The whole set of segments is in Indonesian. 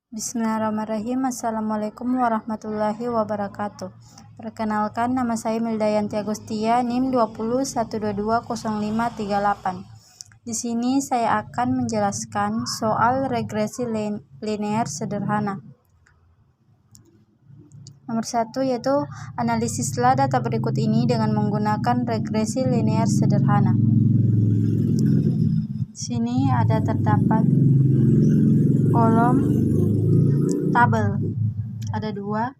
Bismillahirrahmanirrahim. Assalamualaikum warahmatullahi wabarakatuh. Perkenalkan, nama saya Mildayanti Agustia, NIM 2012220538. Di sini saya akan menjelaskan soal regresi linear sederhana. Nomor 1 yaitu analisislah data berikut ini dengan menggunakan regresi linear sederhana. Di sini ada terdapat kolom tabel, ada dua.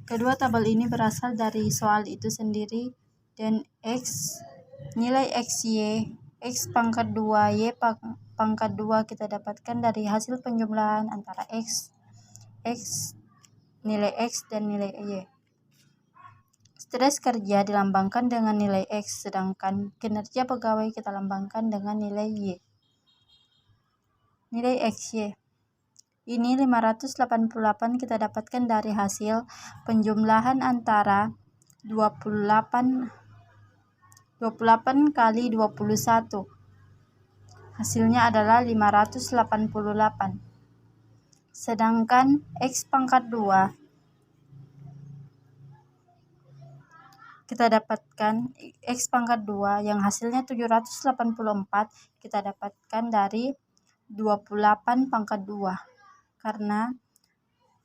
Kedua tabel ini berasal dari soal itu sendiri, dan nilai XY, X pangkat 2, Y pangkat 2 kita dapatkan dari hasil penjumlahan antara nilai X dan nilai Y. Stres kerja dilambangkan dengan nilai X, sedangkan kinerja pegawai kita lambangkan dengan nilai Y. Nilai XY ini 588 kita dapatkan dari hasil penjumlahan antara 28 kali 21. Hasilnya adalah 588. Sedangkan X pangkat 2 kita dapatkan X pangkat 2 yang hasilnya 784 kita dapatkan dari 28 pangkat 2. Karena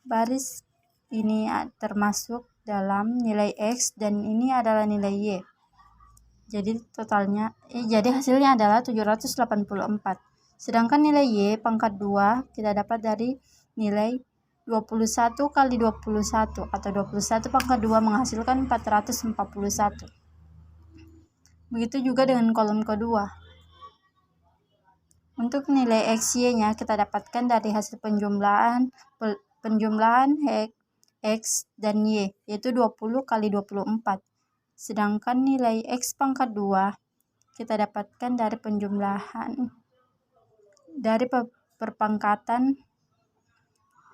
baris ini termasuk dalam nilai X dan ini adalah nilai Y. Jadi hasilnya adalah 784. Sedangkan nilai Y pangkat 2 kita dapat dari nilai 21 kali 21 atau 21 pangkat 2 menghasilkan 441. Begitu juga dengan kolom kedua. Untuk nilai XY-nya kita dapatkan dari hasil penjumlahan X dan Y, yaitu 20 kali 24. Sedangkan nilai X pangkat 2 kita dapatkan dari perpangkatan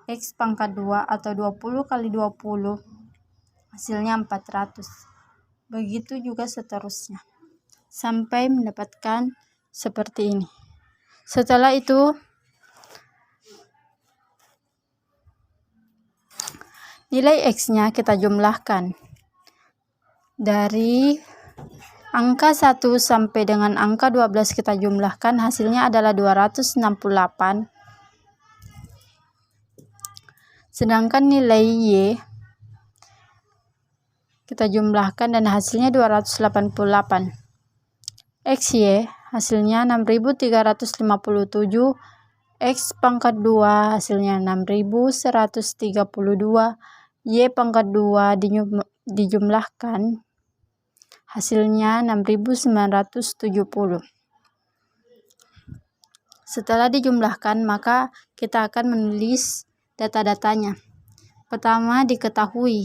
X pangkat 2 atau 20 kali 20, hasilnya 400. Begitu juga seterusnya, sampai mendapatkan seperti ini. Setelah itu, nilai X-nya kita jumlahkan. Dari angka 1 sampai dengan angka 12 kita jumlahkan, hasilnya adalah 268. Sedangkan nilai Y kita jumlahkan dan hasilnya 288. XY hasilnya 6357, X pangkat 2 hasilnya 6132, Y pangkat 2 dijumlahkan hasilnya 6970. Setelah dijumlahkan, maka kita akan menulis data-datanya. Pertama, diketahui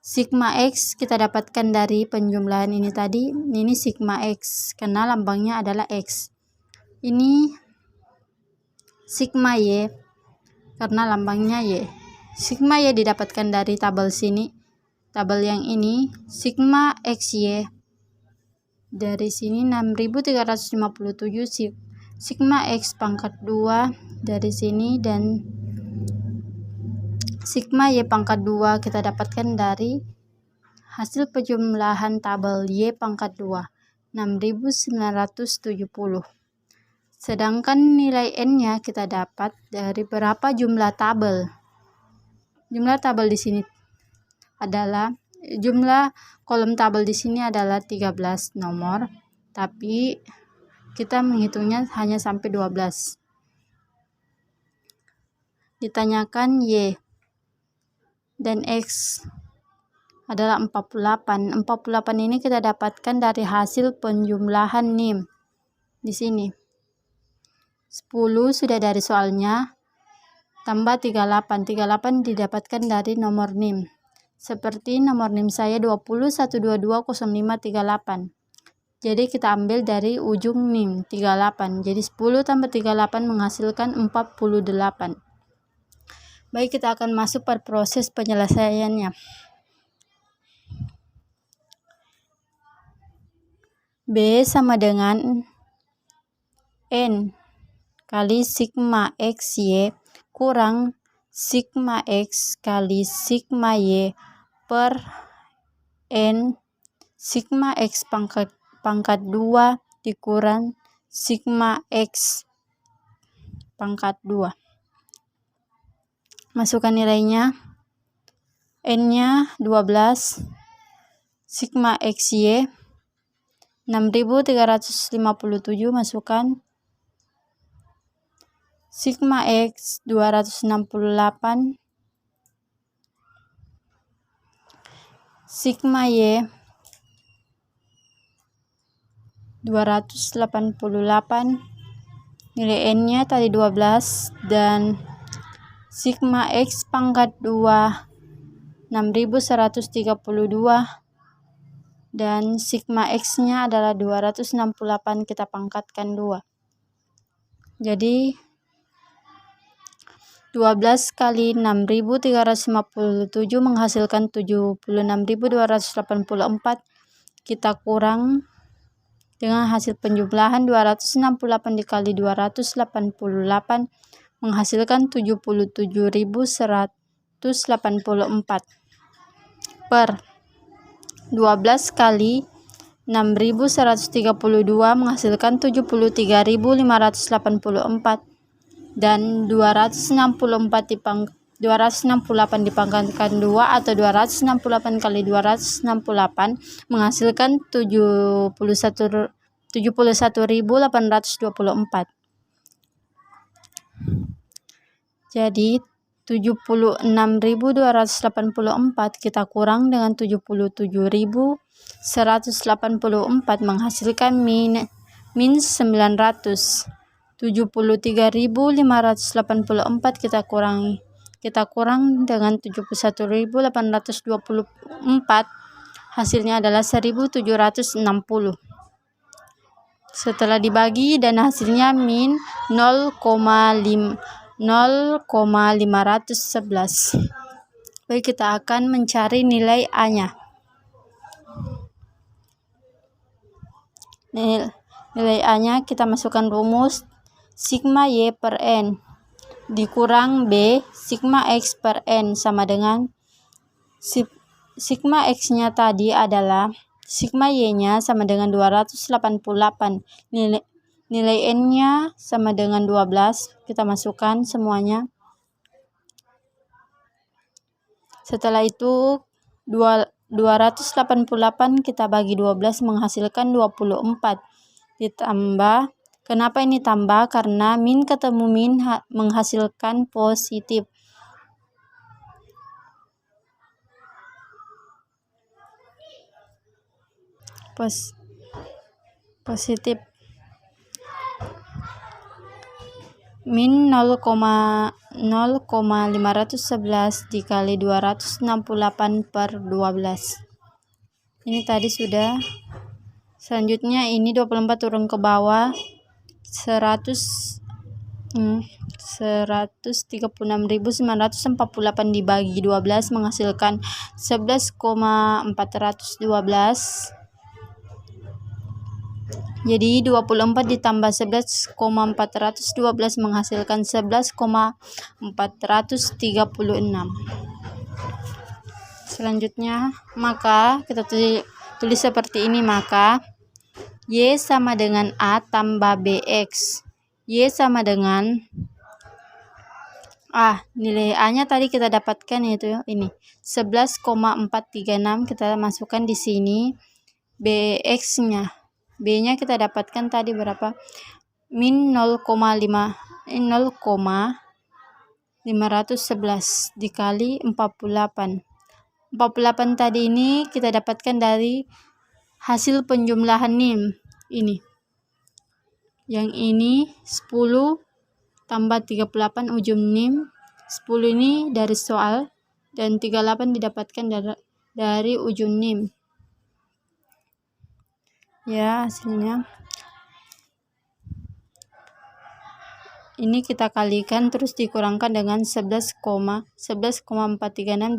sigma X kita dapatkan dari penjumlahan ini tadi. Ini sigma X karena lambangnya adalah X. Ini sigma Y karena lambangnya Y. Sigma Y didapatkan dari tabel sini. Tabel yang ini sigma XY dari sini 6357, sigma X pangkat 2 dari sini, dan sigma Y pangkat 2 kita dapatkan dari hasil penjumlahan tabel Y pangkat 2, 6970. Sedangkan nilai N-nya kita dapat dari berapa jumlah tabel. Jumlah tabel di sini adalah, jumlah kolom tabel di sini adalah 13 nomor, tapi kita menghitungnya hanya sampai 12. Ditanyakan Y dan X adalah 48. 48 ini kita dapatkan dari hasil penjumlahan NIM. Di sini 10 sudah dari soalnya, tambah 38. 38 didapatkan dari nomor NIM. Seperti nomor NIM saya 2012220538. Jadi kita ambil dari ujung NIM 38. Jadi 10 tambah 38 menghasilkan 48. Baik, kita akan masuk pada proses penyelesaiannya. B sama dengan N kali sigma XY kurang sigma X kali sigma Y per N sigma X pangkat 2 dikurang sigma X pangkat 2. Masukkan nilainya. N-nya 12, sigma XY 6357, masukkan. Sigma X 268, sigma Y 288, nilai N-nya tadi 12, dan sigma X pangkat 2 6132, dan sigma X-nya adalah 268, kita pangkatkan 2. Jadi 12 kali 6357 menghasilkan 76.284. Kita kurang dengan hasil penjumlahan 268 dikali 288 menghasilkan 77.184 per 12 kali 6.132 menghasilkan 73.584, dan 268 dipangkatkan 2 atau 268 kali 268 menghasilkan 71.824. Jadi 76.284 kita kurang dengan 77.184 menghasilkan min 900. 73.584 kita kurang dengan 71.824, hasilnya adalah 1.760. Setelah dibagi dan hasilnya min 0,511. Baik, kita akan mencari nilai A-nya. Nilai A-nya kita masukkan rumus sigma Y per N dikurang B sigma X per N sama dengan sigma X-nya tadi adalah sigma Y-nya sama dengan 288. Nilai N-nya sama dengan 12. Kita masukkan semuanya. Setelah itu 288 kita bagi 12 menghasilkan 24. Ditambah, kenapa ini tambah? Karena min ketemu min menghasilkan positif. Positif. Min 0,511 dikali 268 per 12. Ini tadi sudah. Selanjutnya ini 24 turun ke bawah. 136.948 dibagi 12 menghasilkan 11,412. Jadi 24 ditambah 11,412 menghasilkan 11,436. Selanjutnya, maka kita tulis seperti ini, maka Y sama dengan A tambah BX. Y sama dengan nilai A-nya tadi kita dapatkan yaitu ini 11,436, kita masukkan di sini. BX-nya, B-nya kita dapatkan tadi berapa? Min 0,511 dikali 48. 48 tadi ini kita dapatkan dari hasil penjumlahan NIM ini. Yang ini 10 tambah 38 ujung NIM. 10 ini dari soal dan 38 didapatkan dari ujung NIM. Ya, hasilnya ini kita kalikan terus dikurangkan dengan 11,436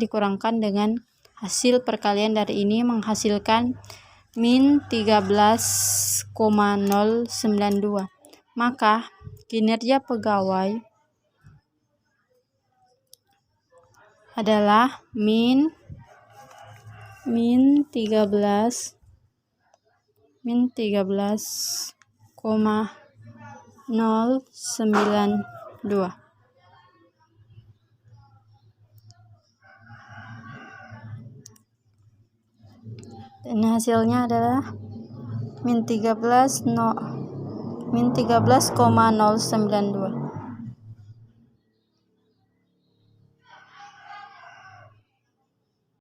dikurangkan dengan hasil perkalian dari ini menghasilkan min 13,092. Maka kinerja pegawai adalah min 13,092. Dan hasilnya adalah min 13,092.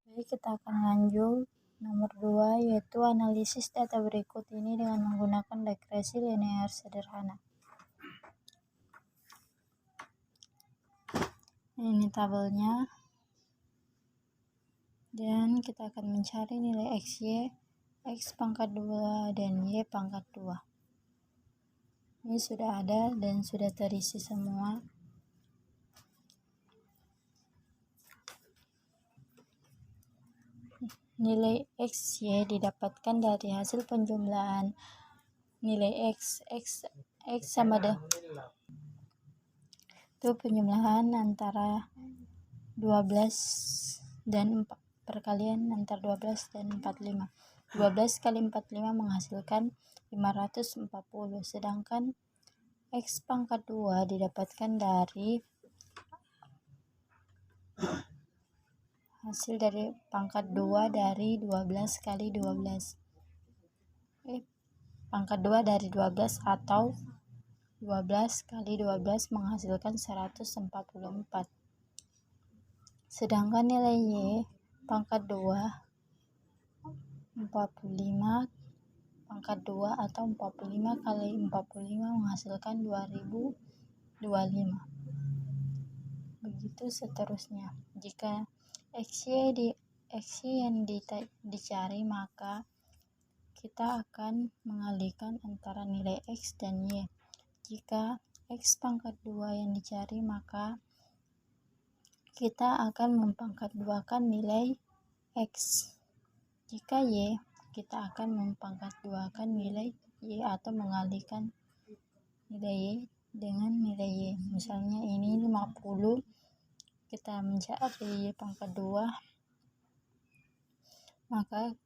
Jadi kita akan lanjut nomor 2, yaitu analisis data berikut ini dengan menggunakan regresi linear sederhana. Ini tabelnya. Dan kita akan mencari nilai XY, X pangkat 2 dan Y pangkat 2. Ini sudah ada dan sudah terisi semua. Nilai XY didapatkan dari hasil penjumlahan nilai X sama dengan itu penjumlahan antara 12 dan 4 perkalian antara 12 dan 45. 12 kali 45 menghasilkan 540, sedangkan X pangkat 2 didapatkan dari hasil dari pangkat 2 dari 12 kali 12. Pangkat 2 dari 12 atau 12 kali 12 menghasilkan 144. Sedangkan nilai Y pangkat 2 45 pangkat 2 atau 45 kali 45 menghasilkan 2025. Begitu seterusnya. Jika XY yang dicari, maka kita akan mengalihkan antara nilai X dan Y. Jika X pangkat 2 yang dicari, maka kita akan mempangkat 2-kan nilai X. Jika Y, kita akan mempangkat 2-kan nilai Y atau mengalihkan nilai Y dengan nilai Y. Misalnya ini 50, kita mencari Y pangkat 2, maka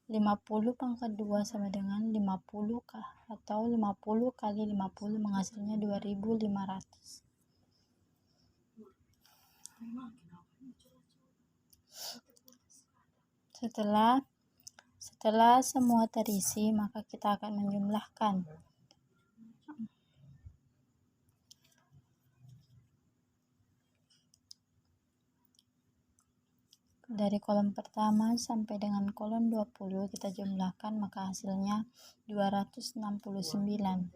50 pangkat 2 sama dengan 50 atau 50 kali 50 menghasilnya 2500. Setelah semua terisi, maka kita akan menjumlahkan. Dari kolom pertama sampai dengan kolom 20 kita jumlahkan, maka hasilnya 269.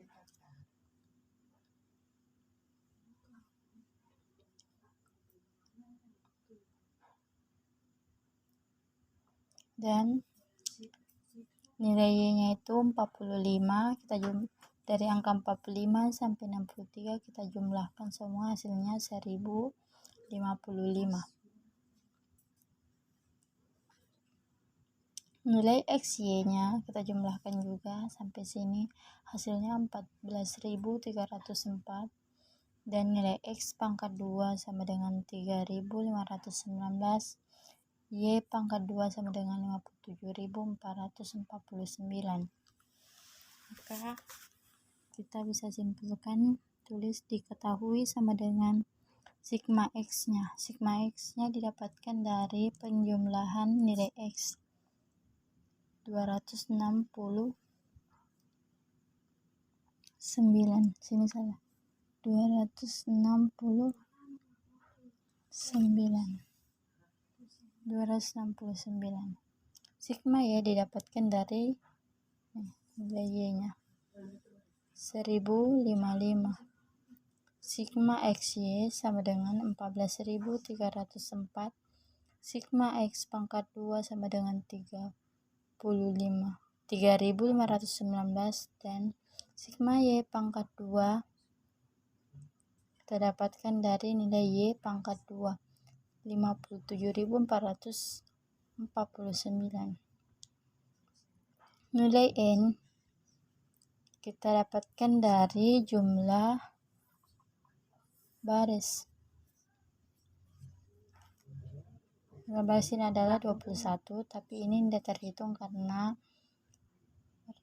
Dan nilai Y-nya itu 45. Dari angka 45 sampai 63 kita jumlahkan semua, hasilnya 1055. Nilai XY-nya kita jumlahkan juga sampai sini, hasilnya 14.304. Dan nilai X pangkat 2 sama dengan 3.519. Y pangkat 2 sama dengan 57.449. Maka kita bisa simpulkan, tulis diketahui sama dengan sigma X-nya. Sigma X-nya didapatkan dari penjumlahan nilai X 269. Sini salah. 269. Sigma Y didapatkan dari nilai Y-nya 1055. Sigma XY sama dengan 14.304. Sigma X pangkat 2 sama dengan 3.519. Dan sigma Y pangkat 2 kita dapatkan dari nilai Y pangkat 2 57.449. Nilai N kita dapatkan dari jumlah baris. Nilai balas ini adalah 21, tapi ini tidak terhitung karena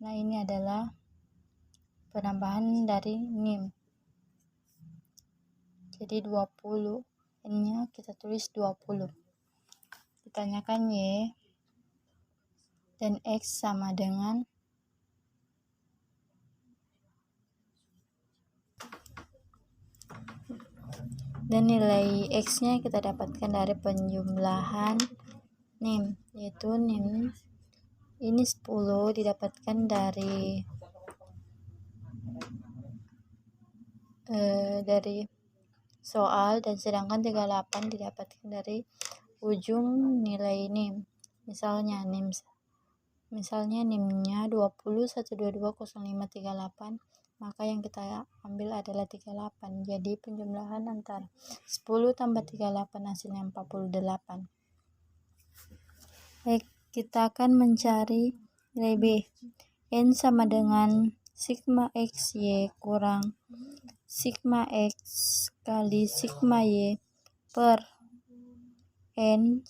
ini adalah penambahan dari NIM. Jadi 20, N-nya kita tulis 20. Ditanyakan Y dan X sama dengan dan nilai X-nya kita dapatkan dari penjumlahan NIM, yaitu NIM ini 10 didapatkan dari soal, dan sedangkan 38 didapatkan dari ujung nilai NIM. Misalnya NIM-nya 20,122,0538, maka yang kita ambil adalah 38. Jadi penjumlahan antara 10 tambah 38 hasilnya 48. Baik, kita akan mencari nilai B. N sama dengan sigma X Y kurang sigma X kali sigma Y per N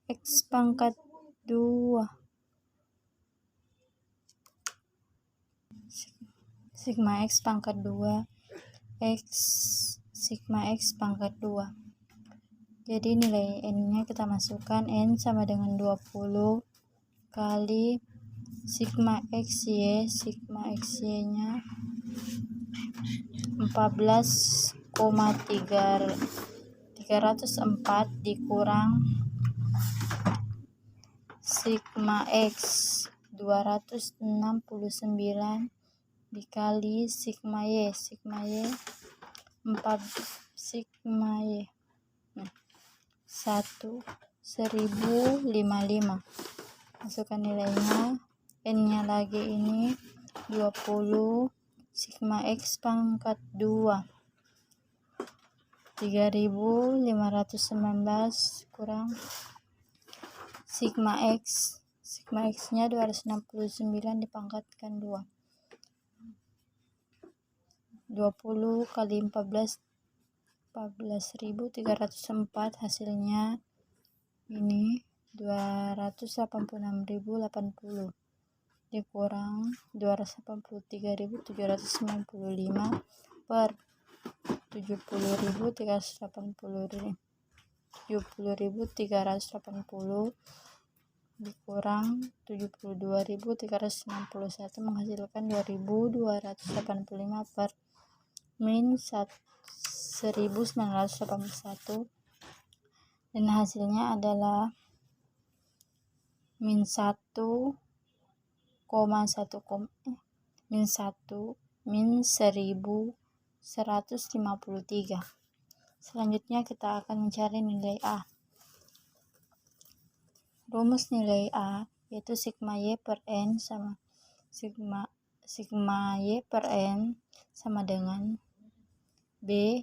X pangkat 2 sigma X pangkat 2 X sigma X pangkat 2. Jadi nilai N-nya kita masukkan, N sama dengan 20 kali sigma X Y, sigma X Y-nya 14,304 dikurang sigma X 269 dikali sigma Y 1055. Masukkan nilainya, N-nya lagi ini 20, sigma X pangkat 2 3519 kurang sigma X-nya 269 dipangkatkan 2. 20 kali 14.304 hasilnya ini 286.080 dikurang 283.795 per 70.380 dikurang 72.361 menghasilkan 2.285 per min 1981, dan hasilnya adalah min 1153. Selanjutnya kita akan mencari nilai A. Rumus nilai A yaitu sigma Y per N sama sigma Y per N sama dengan B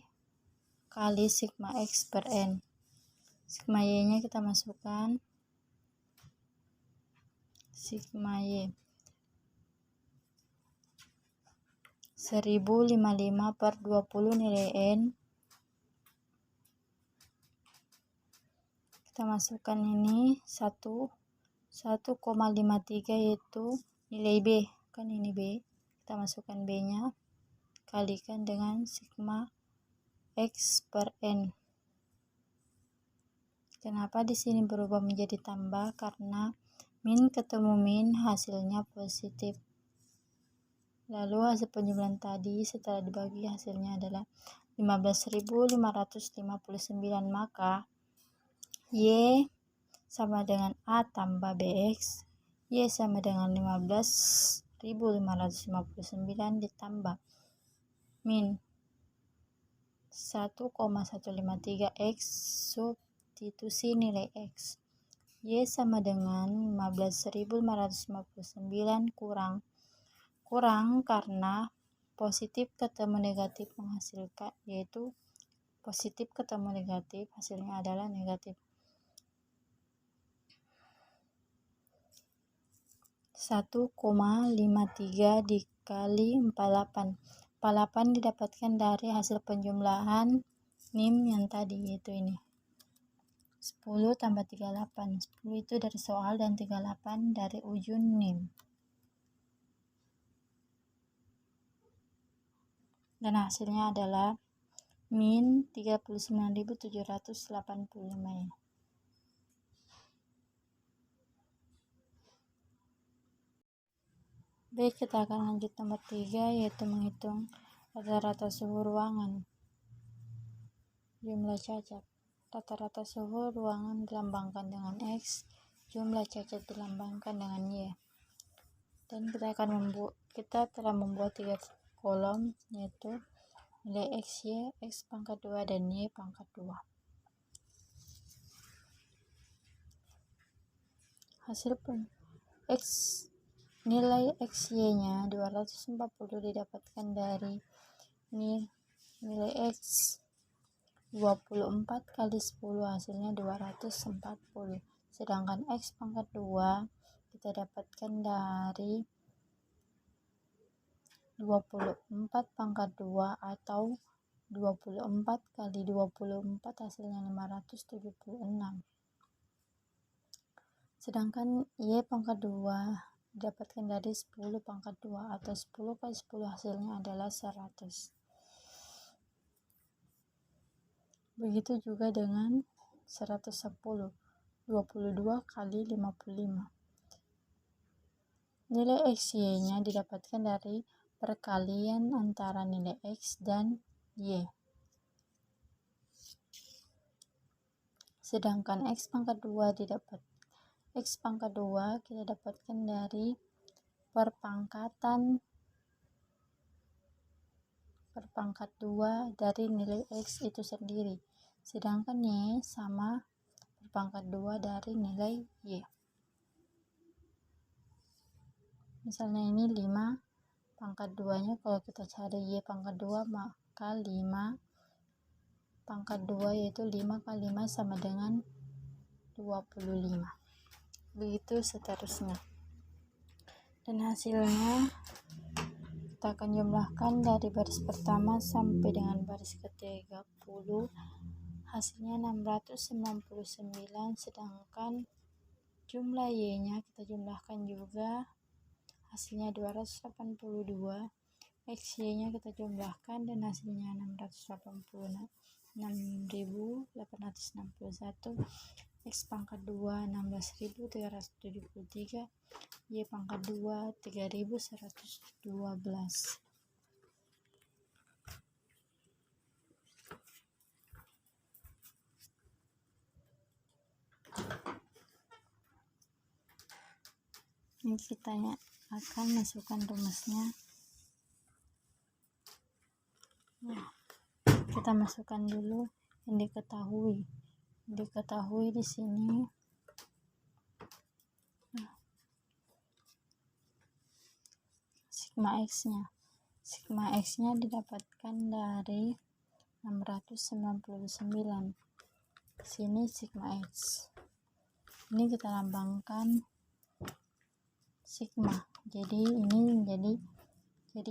kali sigma X per N. Sigma Y-nya kita masukkan, sigma Y 1055 per 20 nilai N. Kita masukkan ini 1,53 yaitu nilai B, kan ini B. Kita masukkan B-nya, kalikan dengan sigma X per N. Kenapa di sini berubah menjadi tambah? Karena min ketemu min hasilnya positif. Lalu hasil penjumlahan tadi setelah dibagi hasilnya adalah 15.559, maka Y sama dengan A tambah BX. Y sama dengan 15.559 ditambah min 1,153 X, substitusi nilai X. Y sama dengan 15.559 kurang karena positif ketemu negatif menghasilkan, yaitu positif ketemu negatif hasilnya adalah negatif. 1,53 dikali 48. 48 didapatkan dari hasil penjumlahan NIM yang tadi, yaitu ini. 10 tambah 38. 10 itu dari soal dan 38 dari ujung NIM. Dan hasilnya adalah min 39.785 ya. Baik, kita akan lanjut nomor 3, yaitu menghitung rata-rata suhu ruangan. Jumlah cacat. Rata-rata suhu ruangan dilambangkan dengan X, jumlah cacat dilambangkan dengan Y. Dan kita telah membuat 3 kolom, yaitu nilai X, Y, X pangkat 2, dan Y pangkat 2. Hasil nilai XY-nya 240 didapatkan dari nilai X 24 kali 10, hasilnya 240. Sedangkan X pangkat 2 kita dapatkan dari 24 pangkat 2 atau 24 kali 24, hasilnya 576. Sedangkan Y pangkat 2 didapatkan dari 10 pangkat 2 atau 10 kali 10, hasilnya adalah 100. Begitu juga dengan 110, 22 kali 55. Nilai XY-nya didapatkan dari perkalian antara nilai X dan Y. Sedangkan X pangkat 2 kita dapatkan dari perpangkatan 2 dari nilai X itu sendiri. Sedangkan Y sama perpangkat 2 dari nilai Y. Misalnya ini 5 pangkat 2-nya, kalau kita cari Y pangkat 2, maka 5 pangkat 2 yaitu 5 kali 5 sama dengan 25. Begitu seterusnya. Dan hasilnya kita akan jumlahkan dari baris pertama sampai dengan baris ke-30. Hasilnya 699, sedangkan jumlah Y-nya kita jumlahkan juga, hasilnya 282. XY-nya kita jumlahkan dan hasilnya 686.861. X pangkat 2 16.373, Y pangkat 2 3.112. Ini kita akan masukkan rumusnya. Nah, kita masukkan dulu yang diketahui. Di sini sigma X-nya didapatkan dari 699. Sini sigma X. Ini kita lambangkan sigma. Jadi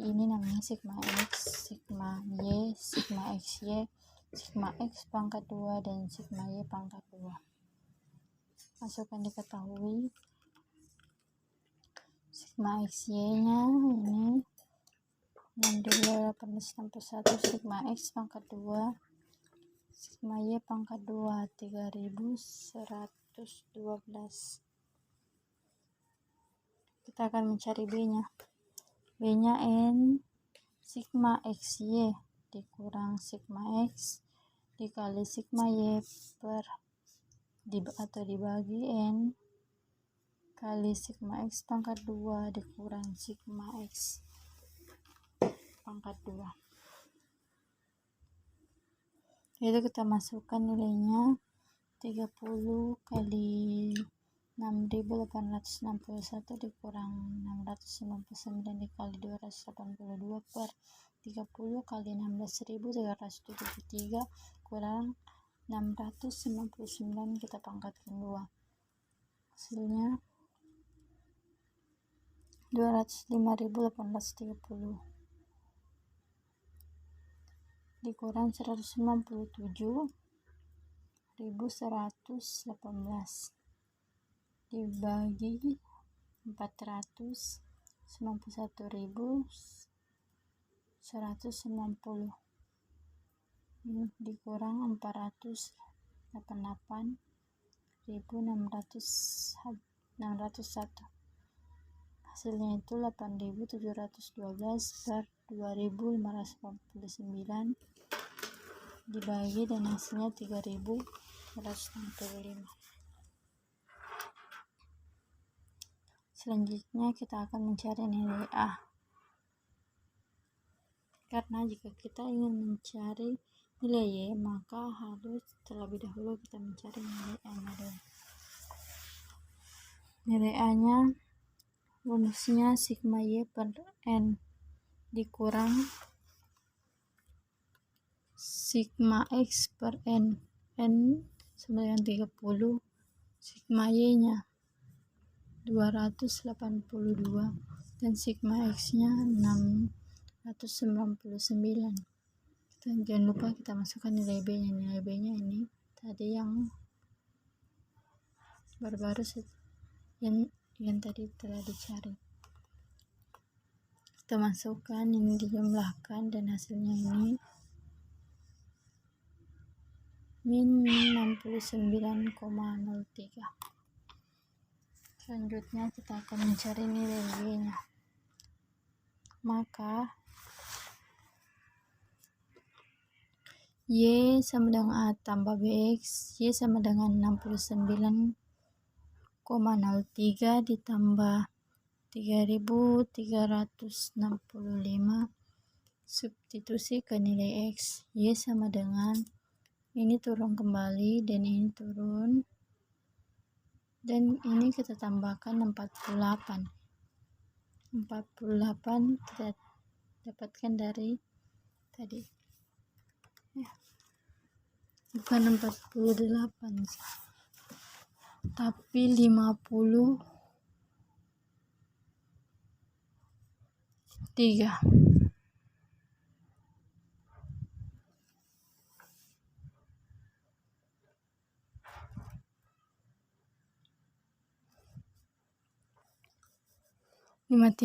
ini namanya sigma X, sigma Y, sigma XY, sigma X pangkat 2 dan sigma Y pangkat 2. Masukkan diketahui. Sigma XY-nya ini 6.861, sigma X pangkat 2, sigma Y pangkat 2 3.112. Kita akan mencari B-nya. B-nya N sigma XY dikurang sigma X dikali sigma Y atau dibagi N kali sigma X pangkat 2 dikurang sigma X pangkat 2. Itu kita masukkan nilainya 30 kali 6.861 dikurang 699 dikali 282 per 30 kali 16.373 kurang 699, kita pangkatkan 2. Hasilnya 205.830 dikurang 197, 1118 dibagi 491.190 dikurang 488.601, hasilnya itu 8.712 per 2.549 dibagi dan hasilnya 3.165. Selanjutnya kita akan mencari nilai A, karena jika kita ingin mencari nilai Y maka harus terlebih dahulu kita mencari nilai A-nya dulu. Nilai A-nya rumusnya sigma Y per N dikurang sigma X per N sama dengan 30, sigma Y-nya 282 dan sigma X-nya 699. Jangan lupa kita masukkan nilai B-nya. Nilai B-nya ini tadi yang baru-baru yang tadi telah dicari. Kita masukkan, ini dijumlahkan dan hasilnya ini min 69,03. Selanjutnya kita akan mencari nilai Y-nya. Maka Y sama dengan A tambah BX, Y sama dengan 69,03 ditambah 3.365, substitusi ke nilai X, Y sama dengan, ini turun kembali dan ini turun, dan ini kita tambahkan 48 kita dapatkan dari tadi ya, bukan 48 tapi 53.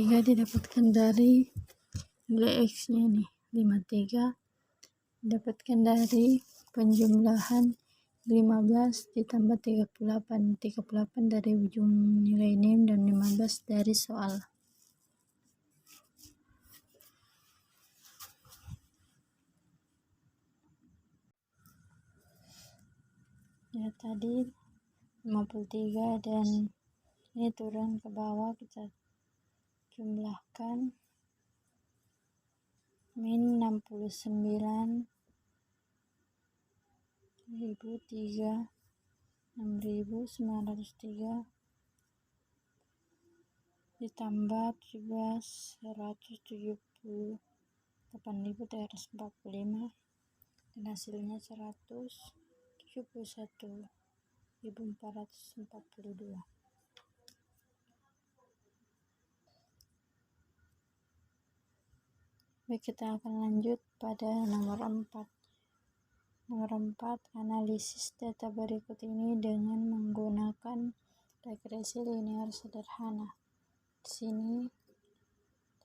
Didapatkan dari nilai X-nya nih. 53 didapatkan dari penjumlahan 15 ditambah 38 dari ujung nilai NIM dan 15 dari soal. Ya tadi 53 dan ini turun ke bawah, kita jumlahkan min 69.003 6.903 ditambah 178.345 dan hasilnya 171.442. Baik, kita akan lanjut pada nomor 4. Nomor 4, analisis data berikut ini dengan menggunakan regresi linear sederhana. Di sini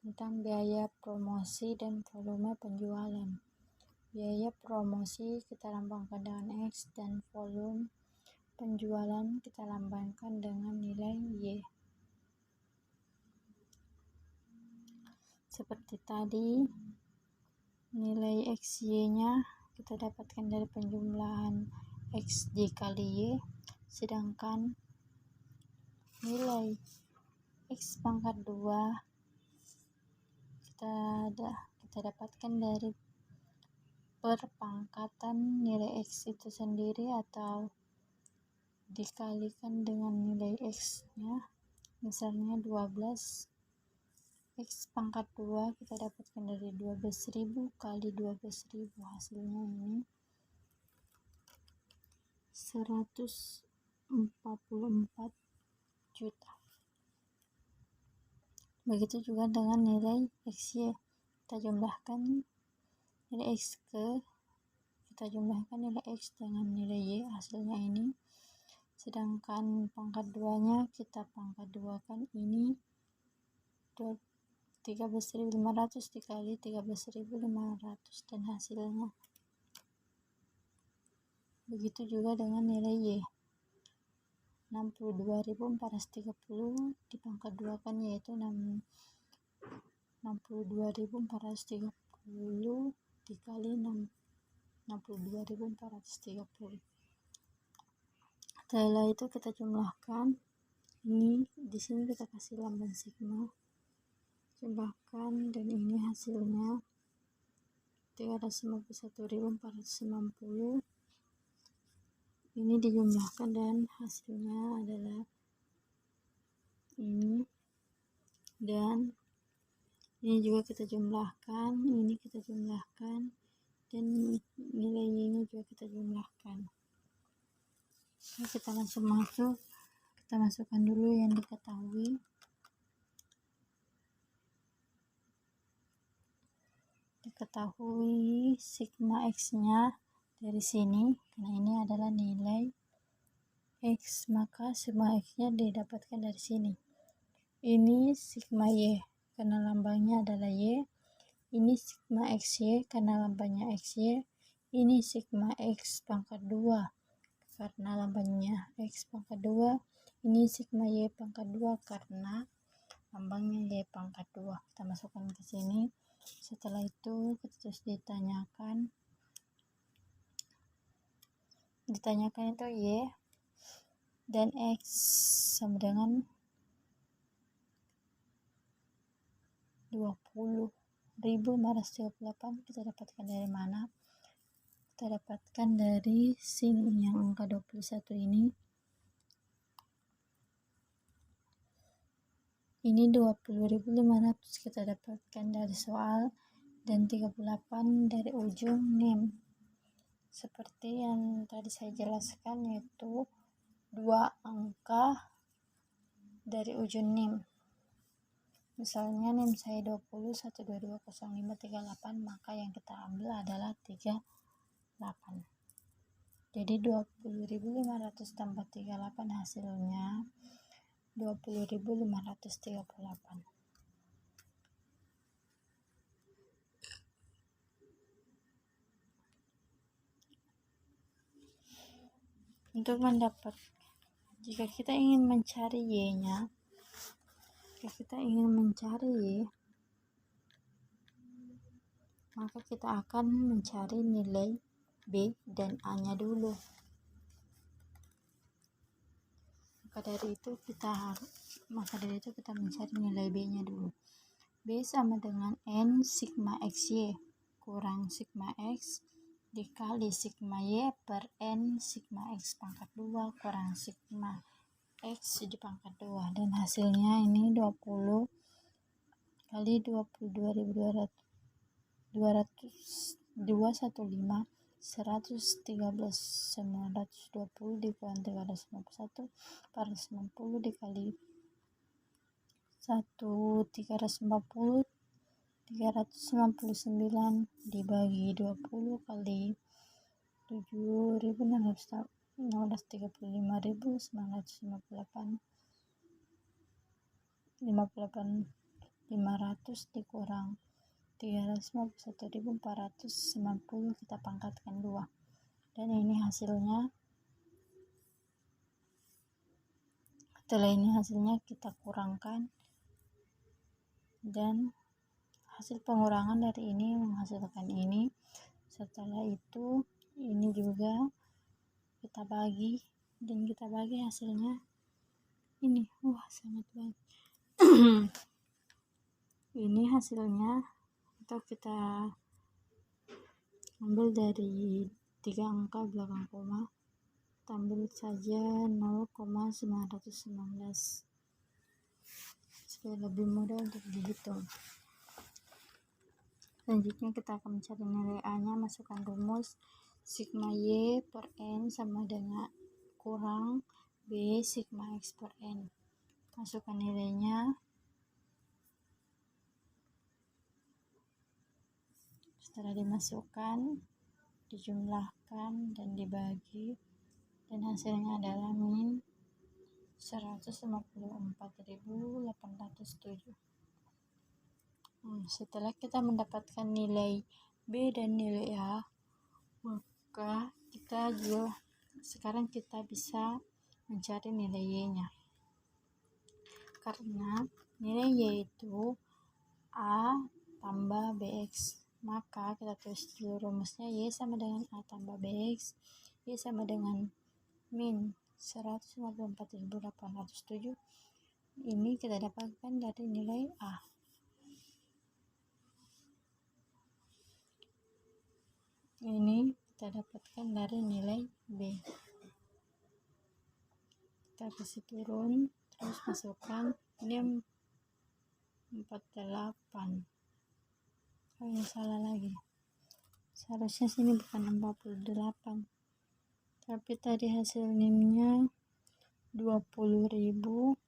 tentang biaya promosi dan volume penjualan. Biaya promosi kita lambangkan dengan X dan volume penjualan kita lambangkan dengan nilai Y. Seperti tadi, nilai XY-nya kita dapatkan dari penjumlahan X dikali Y, sedangkan nilai X pangkat 2 kita dapatkan dari perpangkatan nilai X itu sendiri atau dikalikan dengan nilai X-nya, misalnya 12. X pangkat 2 kita dapatkan dari 12.000 kali 12.000, hasilnya ini 144 juta. Begitu juga dengan nilai XY, kita jumlahkan nilai X kita jumlahkan nilai X dengan nilai Y, hasilnya ini. Sedangkan pangkat 2-nya kita pangkat 2-kan, ini 13.500 dikali 13.500 dan hasilnya. Begitu juga dengan nilai Y, 62.430 di pangkat 2 kan, yaitu 62.430 dikali 62.430. Setelah itu kita jumlahkan, ini di sini kita kasih lambang sigma, jumlahkan, dan ini hasilnya 351.490. Ini dijumlahkan dan hasilnya adalah ini, dan ini juga kita jumlahkan, ini kita jumlahkan, dan nilai Y-nya juga kita jumlahkan. Oke, kita langsung masuk. Kita masukkan dulu yang diketahui. Diketahui sigma X-nya dari sini, karena ini adalah nilai X, maka sigma X-nya didapatkan dari sini. Ini sigma Y, karena lambangnya adalah Y. Ini sigma XY, karena lambangnya XY. Ini sigma X pangkat 2, karena lambangnya X pangkat 2. Ini sigma Y pangkat 2, karena lambangnya Y pangkat 2. Kita masukkan ke sini. Setelah itu kita terus ditanyakan itu Y dan X sama dengan 20.538. Kita dapatkan dari mana? Kita dapatkan dari sini, yang angka 21 ini. Ini 20.500 kita dapatkan dari soal, dan 38 dari ujung NIM. Seperti yang tadi saya jelaskan, yaitu 2 angka dari ujung NIM. Misalnya NIM saya 20 1220538, maka yang kita ambil adalah 38. Jadi 20.500 tambah 38 hasilnya 20.538. Untuk mendapat, jika kita ingin mencari Y-nya, maka kita akan mencari nilai B dan A-nya dulu. Maka dari itu kita mencari nilai B-nya dulu. B sama dengan N sigma XY kurang sigma X dikali sigma Y per N sigma X pangkat 2 kurang sigma X di pangkat 2, dan hasilnya ini 20 kali 22.215 113.920 dikurangi 351 490 dikali 399 dibagi 20 kali 7.635.500 dikurang 351.490, kita pangkatkan 2, dan ini hasilnya. Setelah ini hasilnya kita kurangkan, dan hasil pengurangan dari ini menghasilkan ini. Setelah itu ini juga kita bagi, dan kita bagi hasilnya ini. Sangat banyak. Ini hasilnya, atau kita ambil dari 3 angka belakang koma, kita ambil saja 0,919 supaya lebih mudah untuk dihitung. Selanjutnya kita akan mencari nilai A-nya. Masukkan rumus sigma Y per N sama dengan kurang B sigma X per N. Masukkan nilainya. Setelah dimasukkan, dijumlahkan dan dibagi, dan hasilnya adalah min 154.807. Setelah kita mendapatkan nilai B dan nilai A, maka sekarang kita bisa mencari nilai Y-nya. Karena nilai Y itu A tambah BX, maka kita tulis dulu rumusnya. Y sama dengan A tambah BX. Y sama dengan min 154.807. Ini kita dapatkan dari nilai A. Ini kita dapatkan dari nilai B. Kita kasih turun, terus masukkan. Ini 48. Oh, ini salah lagi. Seharusnya sini bukan 48. Tapi tadi hasil NIM-nya 20.534.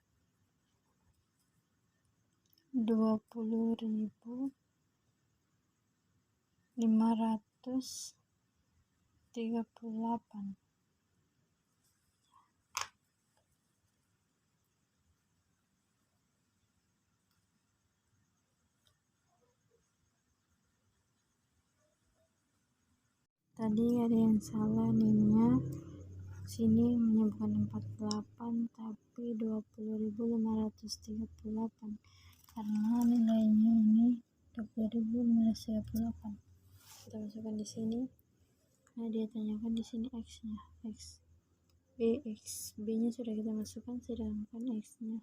Tadi ada yang salah NIM-nya. Sini menyebutkan 48 tapi 20.538 karena nilainya ini 20.538. Kita masukkan di sini. Nah, dia tanyakan di sini X-nya, B-nya sudah kita masukkan, sedangkan X-nya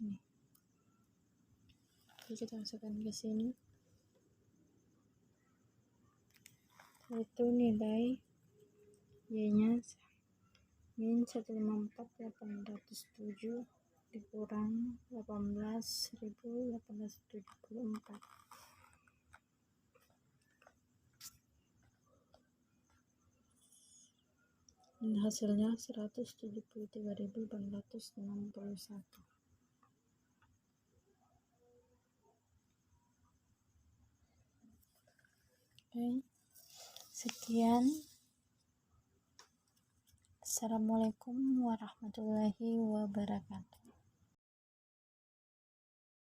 ini. Jadi kita masukkan ke sini. Itu nilai Y-nya min 154.807 dikurang 18.874. Dan hasilnya 173.861. Oke. Sekian. Assalamualaikum warahmatullahi wabarakatuh.